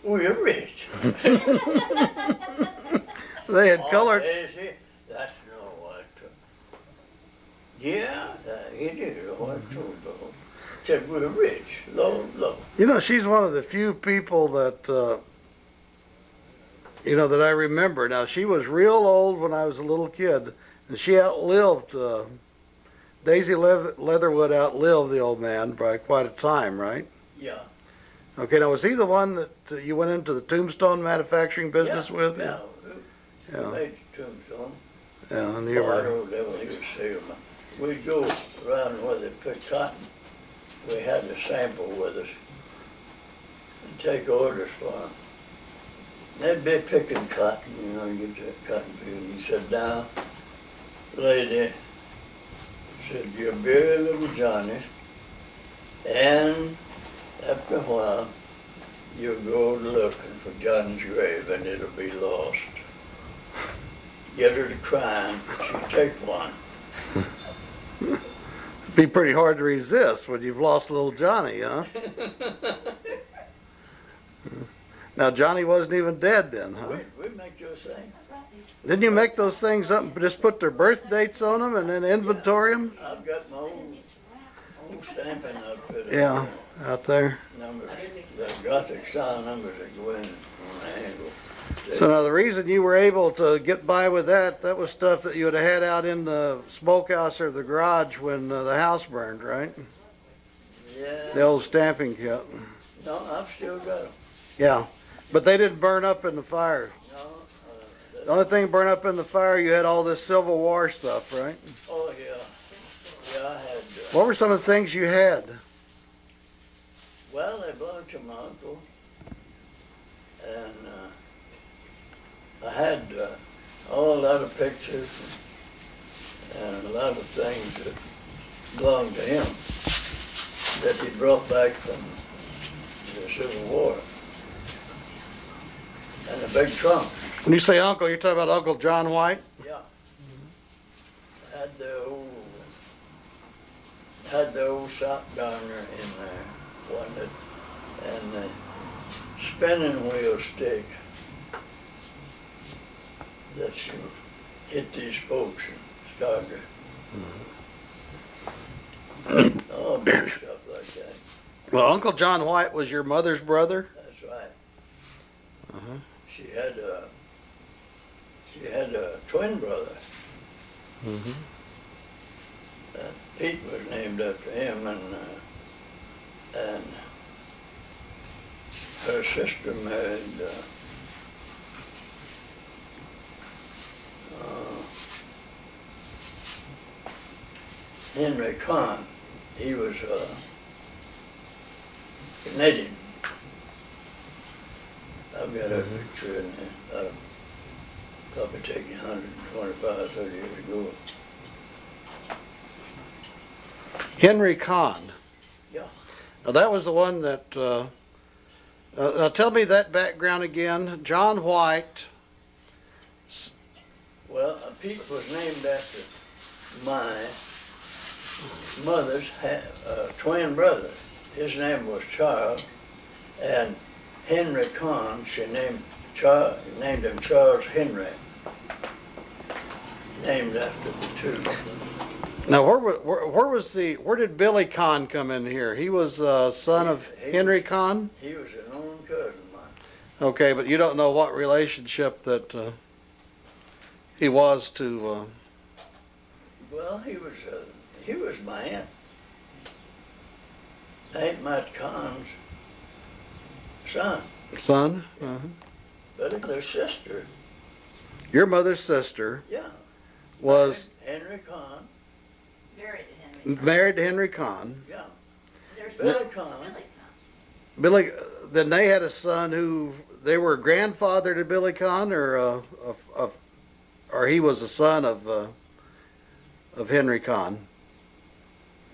We're rich. They had colored. That's no what. Yeah, he did. What said we're rich, low. You know, she's one of the few people that you know, that I remember. Now, she was real old when I was a little kid, and she outlived Daisy Leatherwood outlived the old man by quite a time, right? Yeah. Okay, now was he the one that you went into the tombstone manufacturing business with? Yeah. Yeah. Made the tombstone. Yeah, and you I were. don't know, he was salesman. We'd go around where they put cotton. We had a sample with us and take orders for them. They'd be picking cotton, you know, you get that cotton field. He said, now, lady, said, you're very little Johnny, and after a while, you'll go looking for Johnny's grave and it'll be lost. Get her to crying, she'll take one. It'd be pretty hard to resist when you've lost little Johnny, huh? Now, Johnny wasn't even dead then, huh? We make those things. Didn't you make those things up and just put their birth dates on them and then inventory them? I've got my old stamping outfit. Yeah, out there. Numbers, the Gothic style numbers that go in on the handle. So now the reason you were able to get by with that was stuff that you would have had out in the smokehouse or the garage when the house burned, right? Yeah. The old stamping kit. No, I've still got them. Yeah, but they didn't burn up in the fire. No. The only thing burned up in the fire, you had all this Civil War stuff, right? Oh, yeah. Yeah, I had. What were some of the things you had? Well, they belonged to my uncle. And I had a lot of pictures and a lot of things that belonged to him that he brought back from the Civil War. And a big trunk. When you say uncle, you're talking about Uncle John White? Yeah. Had the old sock darner in there, wasn't it? And the spinning wheel stick that you hit these spokes and started. All big stuff like that. Well, Uncle John White was your mother's brother? That's right. Uh-huh. She had a twin brother. Mm-hmm. Pete was named after him, and her sister married Henry Kahn. He was Canadian. I've got a picture in there. Probably taken 125, 30 years ago. Henry Kahn. Yeah. Now that was the one that, now tell me that background again. John White. Well, Pete was named after my mother's twin brother. His name was Charles, and Henry Kahn, she named him Charles Henry, named after the two. Now where did Billy Kahn come in here? He was son of Henry Kahn? He was an own cousin of mine. Okay, but you don't know what relationship that he was to... Well, he was my aunt. Aunt Matt Kahn's son. Son? Uh-huh. But their sister. Your mother's sister. Yeah. Was... Henry Kahn. Married to Henry Kahn. Yeah. Billy Kahn. Billy, then they had a son who, they were grandfather to Billy Kahn, or he was a son of Henry Kahn.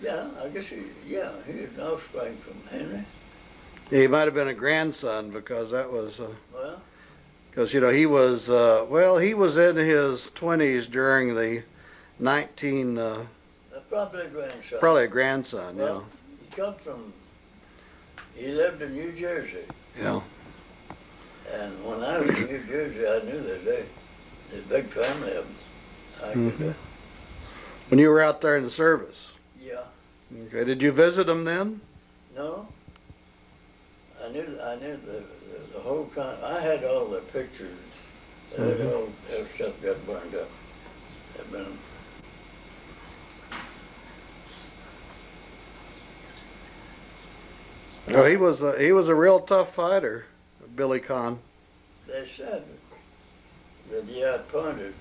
Yeah, I guess he was an offspring from Henry. He might have been a grandson, because that was, Well, because, you know, he was in his 20s during the probably a grandson. probably a grandson, Well, he lived in New Jersey. yeah. Usually I knew that there's a big family of them. I could, When you were out there in the service? yeah. Okay. Did you visit them then? No. I knew the whole I had all the pictures. All that stuff got burned up. Had been, Oh, he was a real tough fighter, Billy Conn. they said that he outpointed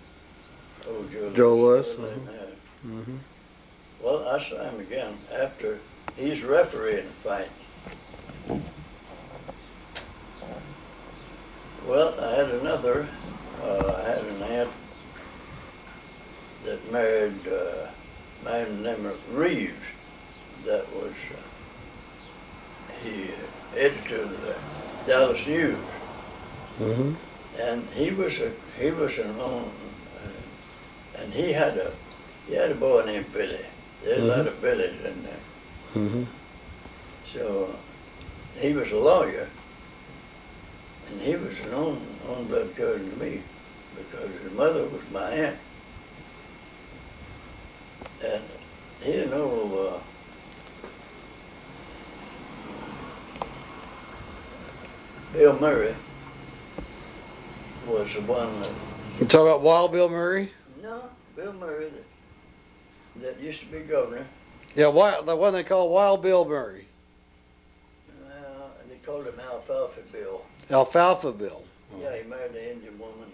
old Joe Joe Lewis. So they had. Mm-hmm. Well, I saw him again after he's refereeing a fight. Well, I had another. I had an aunt that married a man named Reeves. That was he editor of the Dallas News, Mm-hmm. and he was an own, and he had a boy named Billy. There's a lot of Billies in there. Mm-hmm. So he was a lawyer, and he was an own blood cousin to me because his mother was my aunt. And he didn't know Bill Murray was the one that, You talk about Wild Bill Murray? no, Bill Murray that used to be governor. Yeah, the one they call Wild Bill Murray. And they called him Alfalfa Bill. Alfalfa Bill. Yeah, he married an Indian woman.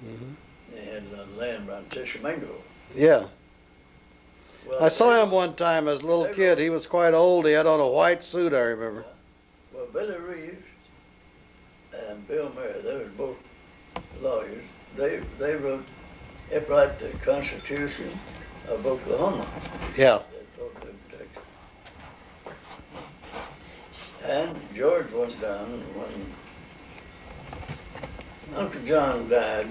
Mm-hmm. They had land around Tishomingo. Yeah. Well, I saw him one time as a little they kid. He was quite old. He had on a white suit, I remember. Well, Billy Reeves and Bill Murray, they were both lawyers. They wrote the Constitution of Oklahoma. Yeah. They both lived in Texas. And George went down when Uncle John died.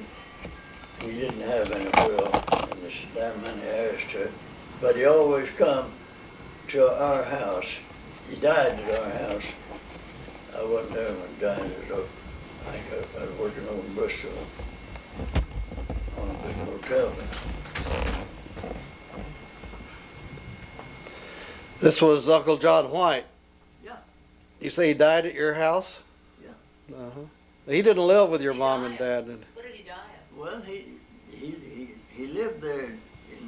He didn't have any will, and there's that many heirs to it. But he always come to our house. He died at our house. I wasn't there when he died. I was working over in Bristol on a big hotel. This was Uncle John White. Yeah. You say he died at your house? Yeah. Uh-huh. He didn't live with your mom and dad. What did he die of? Well, he lived there in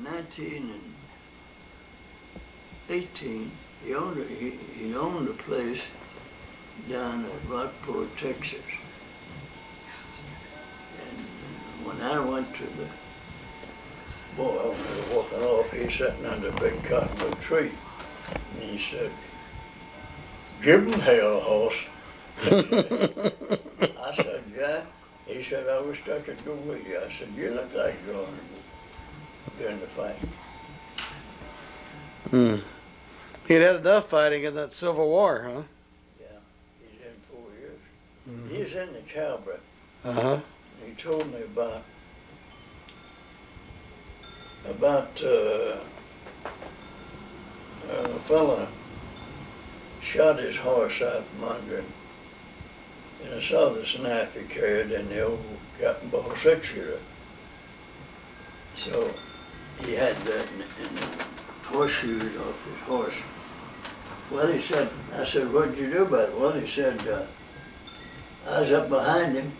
1918. He owned a place down at Rockport, Texas. And when I went to the boy, I was walking off, he's sitting under a big cottonwood tree. And he said, "Give him hell, horse." I said, "Yeah." He said, "I wish I could go with you." I said, "You look like you're going during the fight." Hmm. He'd had enough fighting in that Civil War, huh? Yeah, he's in 4 years. Mm-hmm. He's in the cavalry. Uh-huh. He told me about a fella shot his horse out from under him. And I saw the knife he carried in the old cotton ball 6-shooter. So he had that in the horseshoes off his horse. Well, he said, I said, "What'd you do about it?" Well, he said, I was up behind him,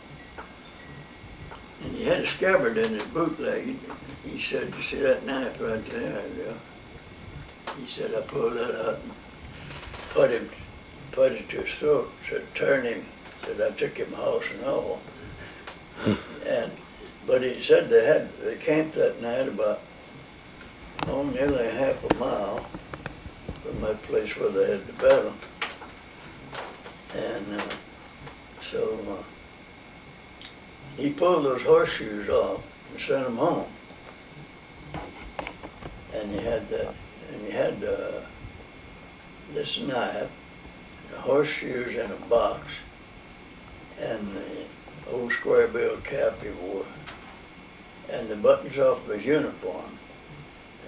and he had a scabbard in his boot leg. He said, "You see that knife right there?" He said, "I pulled that out and put it to his throat." Said, "Turn him." Said, "I took him horse and all." But he said they camped that night about nearly half a mile from that place where they had the battle. And so he pulled those horseshoes off and sent them home. And he had this knife, the horseshoes in a box, and the old square bill cap he wore, and the buttons off of his uniform.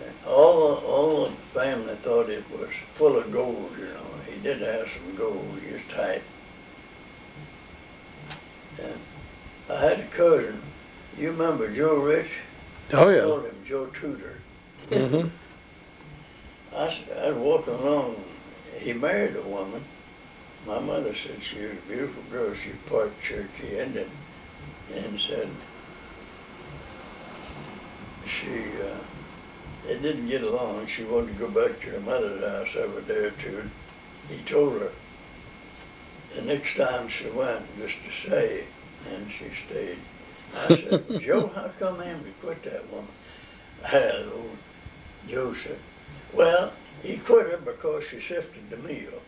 And all the family thought it was full of gold, you know. He did have some gold, he was tight. And I had a cousin. You remember Joe Rich? Oh I yeah. called him Joe Tudor. Hmm. I was walking along. He married a woman. My mother said she was a beautiful girl. She was part Cherokee Indian, and said they didn't get along. She wanted to go back to her mother's house over there too. He told her the next time she went just to stay, and she stayed. I said, Joe, how come Amber quit that woman? And old Joe said, well, he quit her because she sifted the meal.